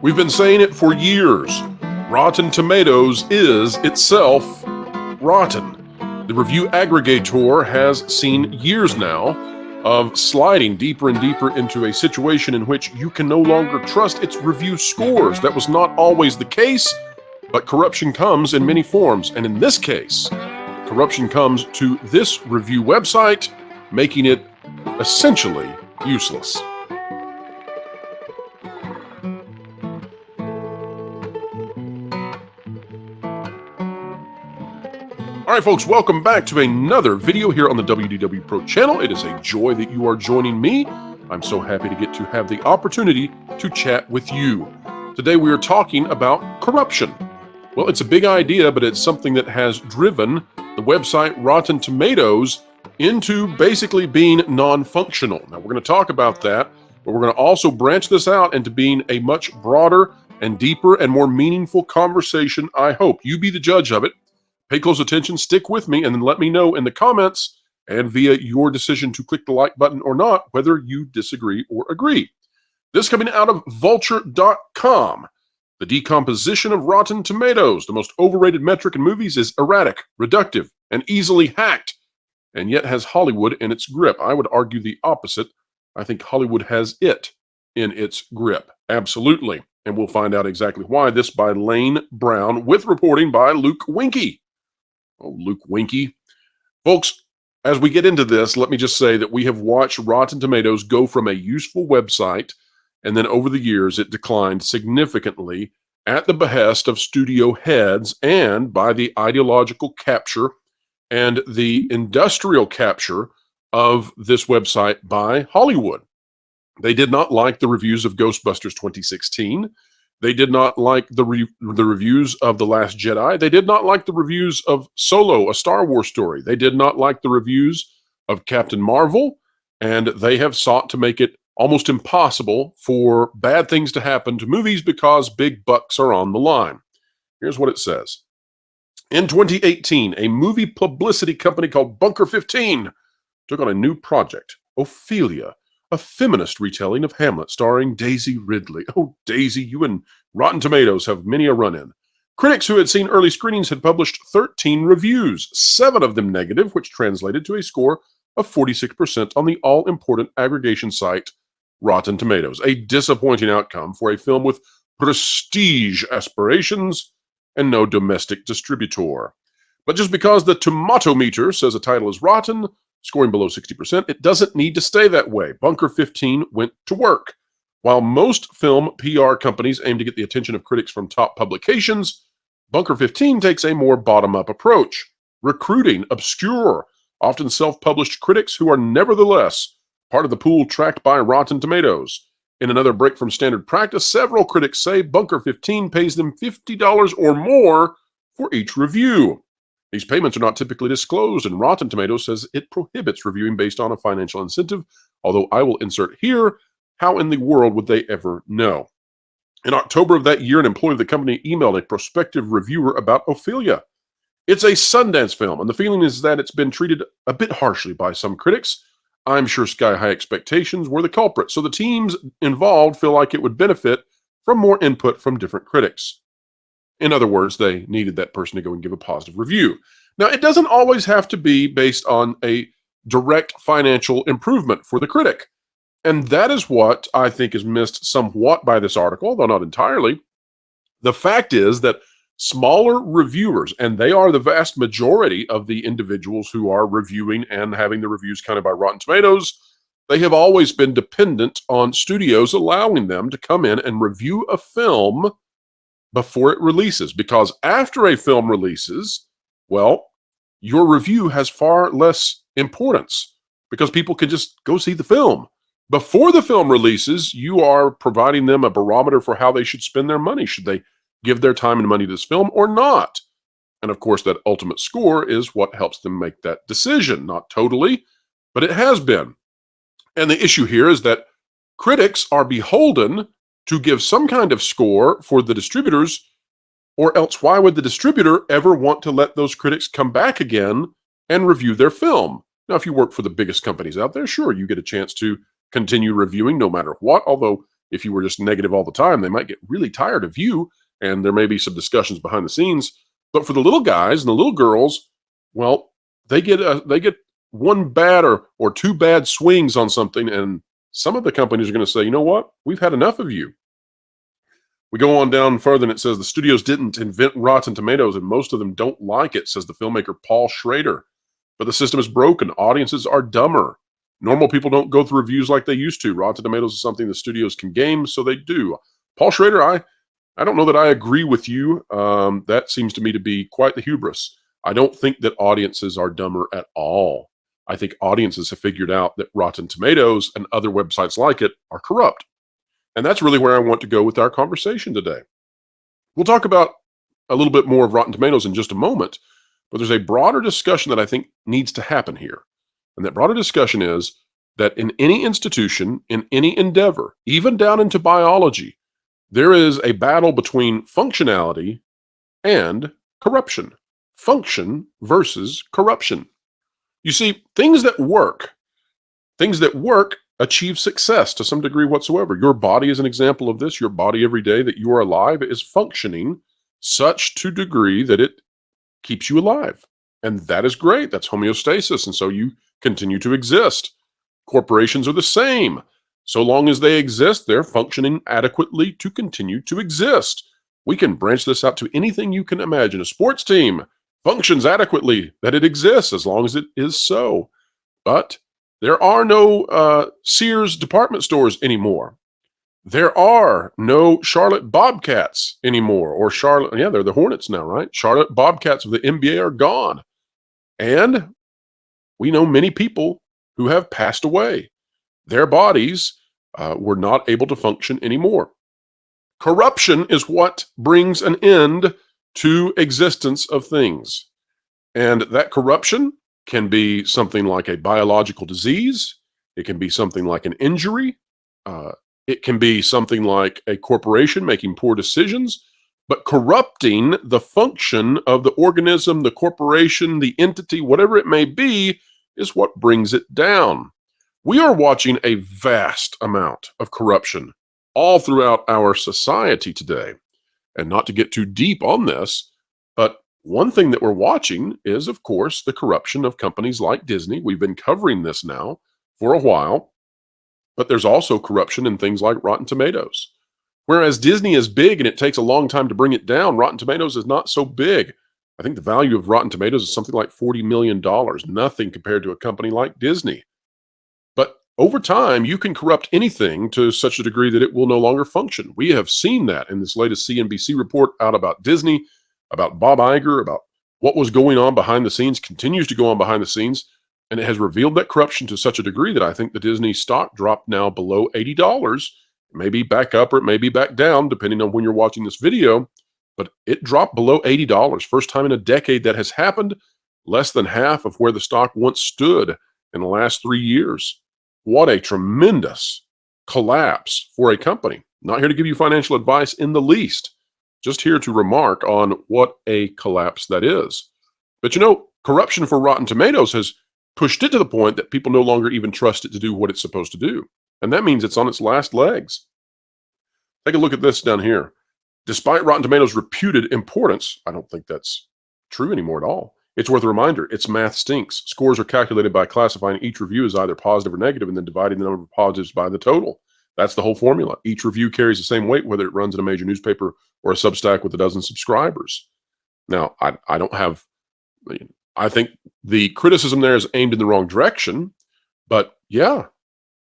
We've been saying it for years. Rotten Tomatoes is itself rotten. The review aggregator has seen years now of sliding deeper and deeper into a situation in which you can no longer trust its review scores. That was not always the case, but corruption comes in many forms. And in this case, corruption comes to this review website, making it essentially useless. All right, folks, welcome back to another video here on the WDW Pro channel. It is a joy that you are joining me. I'm so happy to get to have the opportunity to chat with you. Today we are talking about corruption. Well, it's a big idea, but it's something that has driven the website Rotten Tomatoes into basically being non-functional. Now, we're going to talk about that, but we're going to also branch this out into being a much broader and deeper and more meaningful conversation, I hope. You be the judge of it. Pay close attention, stick with me, and then let me know in the comments and via your decision to click the like button or not, whether you disagree or agree. This coming out of Vulture.com. The decomposition of Rotten Tomatoes. The most overrated metric in movies is erratic, reductive, and easily hacked, and yet has Hollywood in its grip. I would argue the opposite. I think Hollywood has it in its grip. Absolutely. And we'll find out exactly why. This by Lane Brown with reporting by Luke Winkie. Oh, Luke Winkie. Folks, as we get into this, let me just say that we have watched Rotten Tomatoes go from a useful website, and then over the years it declined significantly at the behest of studio heads and by the ideological capture and the industrial capture of this website by Hollywood. They did not like the reviews of Ghostbusters 2016. They did not like the reviews of The Last Jedi. They did not like the reviews of Solo, a Star Wars story. They did not like the reviews of Captain Marvel, and they have sought to make it almost impossible for bad things to happen to movies because big bucks are on the line. Here's what it says. In 2018, a movie publicity company called Bunker 15 took on a new project, Ophelia, a feminist retelling of Hamlet starring Daisy Ridley. Oh, Daisy, you and Rotten Tomatoes have many a run-in. Critics who had seen early screenings had published 13 reviews, 7 of them negative, which translated to a score of 46% on the all-important aggregation site Rotten Tomatoes. A disappointing outcome for a film with prestige aspirations and no domestic distributor. But just because the Tomatometer says a title is rotten, scoring below 60%, it doesn't need to stay that way. Bunker 15 went to work. While most film PR companies aim to get the attention of critics from top publications, Bunker 15 takes a more bottom-up approach, recruiting obscure, often self-published critics who are nevertheless part of the pool tracked by Rotten Tomatoes. In another break from standard practice, several critics say Bunker 15 pays them $50 or more for each review. These payments are not typically disclosed, and Rotten Tomatoes says it prohibits reviewing based on a financial incentive, although I will insert here, how in the world would they ever know? In October of that year, an employee of the company emailed a prospective reviewer about Ophelia. It's a Sundance film, and the feeling is that it's been treated a bit harshly by some critics. I'm sure sky-high expectations were the culprit, so the teams involved feel like it would benefit from more input from different critics. In other words, they needed that person to go and give a positive review. Now, it doesn't always have to be based on a direct financial improvement for the critic. And that is what I think is missed somewhat by this article, although not entirely. The fact is that smaller reviewers, and they are the vast majority of the individuals who are reviewing and having the reviews counted by Rotten Tomatoes, they have always been dependent on studios allowing them to come in and review a film before it releases, because after a film releases, well, your review has far less importance because people can just go see the film. Before the film releases, you are providing them a barometer for how they should spend their money. Should they give their time and money to this film or not? And of course, that ultimate score is what helps them make that decision. Not totally, but it has been. And the issue here is that critics are beholden to give some kind of score for the distributors, or else why would the distributor ever want to let those critics come back again and review their film? Now, if you work for the biggest companies out there, sure, you get a chance to continue reviewing no matter what, although If you were just negative all the time, they might get really tired of you, and there may be some discussions behind the scenes. But for the little guys and the little girls, well, they get one bad or two bad swings on something, and some of the companies are going to say, you know what, we've had enough of you. We go on down further, and it says the studios didn't invent Rotten Tomatoes, and most of them don't like it, says the filmmaker Paul Schrader. But the system is broken. Audiences are dumber. Normal people don't go through reviews like they used to. Rotten Tomatoes is something the studios can game, so they do. Paul Schrader, I don't know that I agree with you. That seems to me to be quite the hubris. I don't think that audiences are dumber at all. I think audiences have figured out that Rotten Tomatoes and other websites like it are corrupt. And that's really where I want to go with our conversation today. We'll talk about a little bit more of Rotten Tomatoes in just a moment, but there's a broader discussion that I think needs to happen here. And that broader discussion is that in any institution, in any endeavor, even down into biology, there is a battle between functionality and corruption. Function versus corruption. You see, things that work achieve success to some degree whatsoever. Your body is an example of this. Your body every day that you are alive is functioning such to degree that it keeps you alive. And that is great. That's homeostasis. And so you continue to exist. Corporations are the same. So long as they exist, they're functioning adequately to continue to exist. We can branch this out to anything you can imagine. A sports team functions adequately, that it exists as long as it is so. But there are no Sears department stores anymore. There are no Charlotte Bobcats anymore, or they're the Hornets now, right? Charlotte Bobcats of the NBA are gone. And we know many people who have passed away. Their bodies were not able to function anymore. Corruption is what brings an end to existence of things. And that corruption can be something like a biological disease. It can be something like an injury. It can be something like a corporation making poor decisions. But corrupting the function of the organism, the corporation, the entity, whatever it may be, is what brings it down. We are watching a vast amount of corruption all throughout our society today. And not to get too deep on this, but one thing that we're watching is, of course, the corruption of companies like Disney. We've been covering this now for a while, but there's also corruption in things like Rotten Tomatoes. Whereas Disney is big and it takes a long time to bring it down, Rotten Tomatoes is not so big. I think the value of Rotten Tomatoes is something like $40 million, nothing compared to a company like Disney. But over time, you can corrupt anything to such a degree that it will no longer function. We have seen that in this latest CNBC report out about Disney, about Bob Iger, about what was going on behind the scenes, continues to go on behind the scenes, and it has revealed that corruption to such a degree that I think the Disney stock dropped now below $80. It may be back up or it may be back down, depending on when you're watching this video, but it dropped below $80. First time in a decade that has happened, less than half of where the stock once stood in the last 3 years. What a tremendous collapse for a company. Not here to give you financial advice in the least. Just here to remark on what a collapse that is. But you know, corruption for Rotten Tomatoes has pushed it to the point that people no longer even trust it to do what it's supposed to do. And that means it's on its last legs. Take a look at this down here. Despite Rotten Tomatoes' reputed importance, I don't think that's true anymore at all. It's worth a reminder, its math stinks. Scores are calculated by classifying each review as either positive or negative and then dividing the number of positives by the total. That's the whole formula. Each review carries the same weight, whether it runs in a major newspaper or a Substack with a dozen subscribers. Now, I think the criticism there is aimed in the wrong direction, but yeah,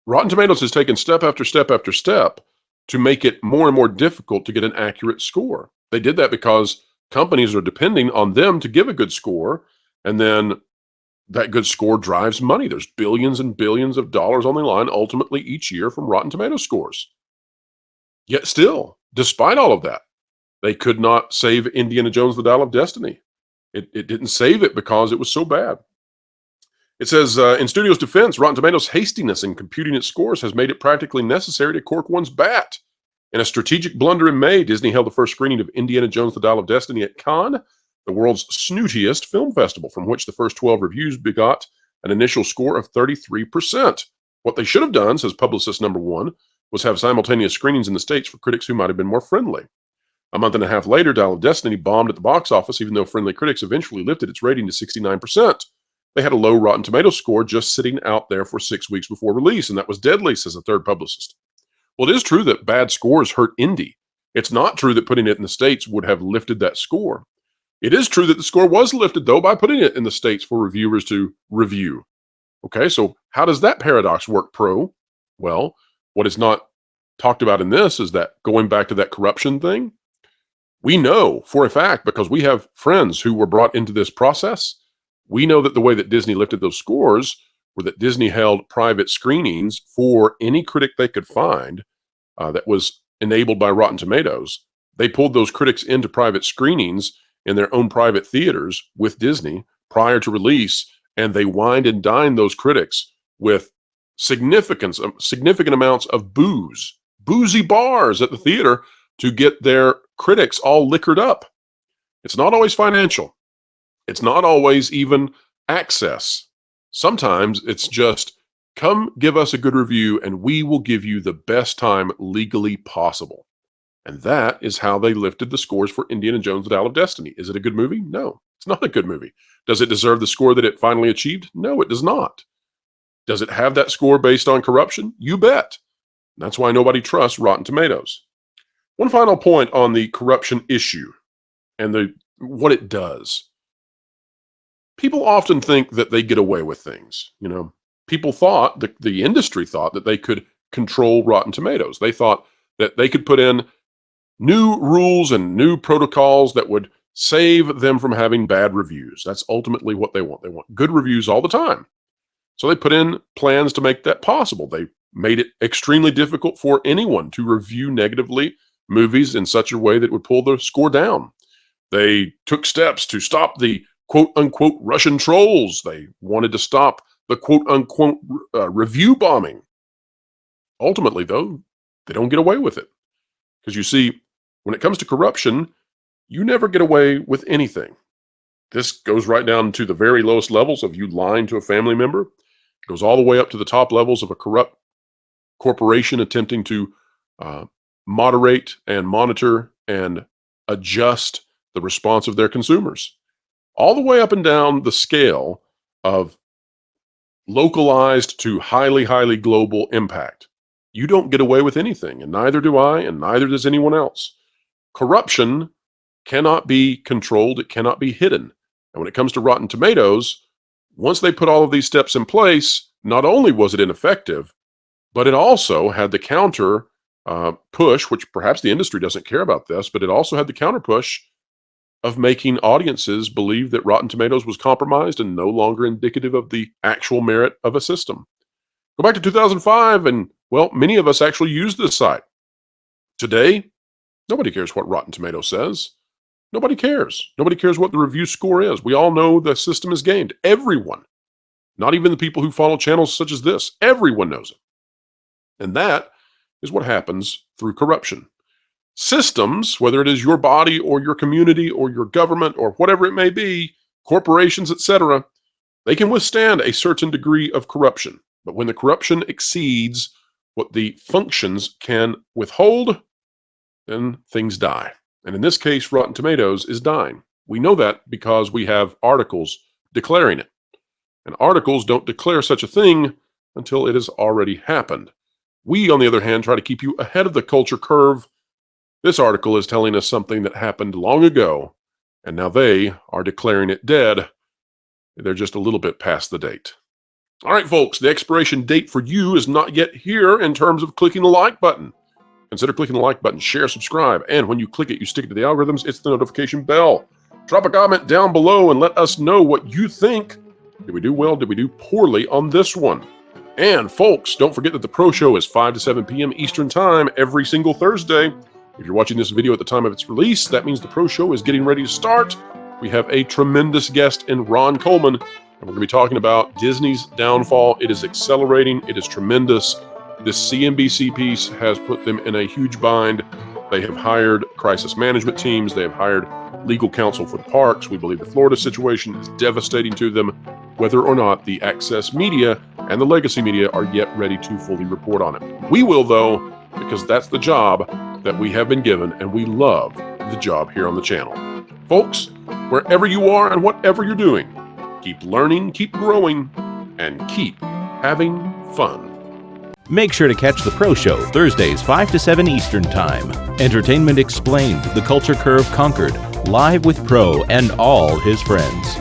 Rotten Tomatoes has taken step after step after step to make it more and more difficult to get an accurate score. They did that because companies are depending on them to give a good score, and then that good score drives money. There's billions and billions of dollars on the line ultimately each year from Rotten Tomatoes scores. Yet still, despite all of that, they could not save Indiana Jones, the Dial of Destiny. It didn't save it because it was so bad. It says, in studio's defense, Rotten Tomatoes' hastiness in computing its scores has made it practically necessary to cork one's bat. In a strategic blunder in May, Disney held the first screening of Indiana Jones, the Dial of Destiny at Cannes, the world's snootiest film festival, from which the first 12 reviews begot an initial score of 33%. What they should have done, says publicist number one, was have simultaneous screenings in the States for critics who might have been more friendly. A month and a half later, Dial of Destiny bombed at the box office, even though friendly critics eventually lifted its rating to 69%. They had a low Rotten Tomatoes score just sitting out there for 6 weeks before release, and that was deadly, says a third publicist. Well, it is true that bad scores hurt indie. It's not true that putting it in the States would have lifted that score. It is true that the score was lifted, though, by putting it in the States for reviewers to review. Okay, so how does that paradox work, Pro? Well, what is not talked about in this is that going back to that corruption thing, we know for a fact, because we have friends who were brought into this process, we know that the way that Disney lifted those scores were that Disney held private screenings for any critic they could find that was enabled by Rotten Tomatoes. They pulled those critics into private screenings in their own private theaters with Disney prior to release, and they wined and dined those critics with significant amounts of boozy bars at the theater to get their critics all liquored up. It's not always financial. It's not always even access. Sometimes it's just, come give us a good review and we will give you the best time legally possible. And that is how they lifted the scores for Indiana Jones: The Dial of Destiny. Is it a good movie? No, it's not a good movie. Does it deserve the score that it finally achieved? No, it does not. Does it have that score based on corruption? You bet. That's why nobody trusts Rotten Tomatoes. One final point on the corruption issue and what it does. People often think that they get away with things. People thought, the industry thought that they could control Rotten Tomatoes. They thought that they could put in new rules and new protocols that would save them from having bad reviews. That's ultimately what they want. They want good reviews all the time. So they put in plans to make that possible. They made it extremely difficult for anyone to review negatively movies in such a way that would pull the score down. They took steps to stop the quote-unquote Russian trolls. They wanted to stop the quote-unquote review bombing. Ultimately, though, they don't get away with it. Because you see, when it comes to corruption, you never get away with anything. This goes right down to the very lowest levels of you lying to a family member. It goes all the way up to the top levels of a corrupt corporation attempting to moderate and monitor and adjust the response of their consumers. All the way up and down the scale of localized to highly, highly global impact. You don't get away with anything, and neither do I, and neither does anyone else. Corruption cannot be controlled. It cannot be hidden. And when it comes to Rotten Tomatoes, once they put all of these steps in place, not only was it ineffective, but it also had the counter push, which perhaps the industry doesn't care about this, but it also had the counter push of making audiences believe that Rotten Tomatoes was compromised and no longer indicative of the actual merit of a system. Go back to 2005, and, well, many of us actually use this site. Today, nobody cares what Rotten Tomatoes says. Nobody cares. Nobody cares what the review score is. We all know the system is gamed. Everyone. Not even the people who follow channels such as this. Everyone knows it. And that is what happens through corruption. Systems, whether it is your body or your community or your government or whatever it may be, corporations, etc., they can withstand a certain degree of corruption. But when the corruption exceeds what the functions can withhold, then things die. And in this case, Rotten Tomatoes is dying. We know that because we have articles declaring it. And articles don't declare such a thing until it has already happened. We, on the other hand, try to keep you ahead of the culture curve. This article is telling us something that happened long ago, and now they are declaring it dead. They're just a little bit past the date. All right, folks, the expiration date for you is not yet here in terms of clicking the like button. Consider clicking the like button, share, subscribe, and when you click it, you stick it to the algorithms. It's the notification bell. Drop a comment down below and let us know what you think. Did we do well? Did we do poorly on this one? And folks, don't forget that the Pro Show is 5 to 7 p.m. Eastern Time every single Thursday. If you're watching this video at the time of its release, that means the Pro Show is getting ready to start. We have a tremendous guest in Ron Coleman, and we're going to be talking about Disney's downfall. It is accelerating. It is tremendous. This CNBC piece has put them in a huge bind. They have hired crisis management teams. They have hired legal counsel for the parks. We believe the Florida situation is devastating to them, whether or not the access media and the legacy media are yet ready to fully report on it. We will, though, because that's the job that we have been given, and we love the job here on the channel. Folks, wherever you are and whatever you're doing, keep learning, keep growing, and keep having fun. Make sure to catch the Pro Show Thursdays 5 to 7 Eastern Time. Entertainment Explained, The Culture Curve Conquered, live with Pro and all his friends.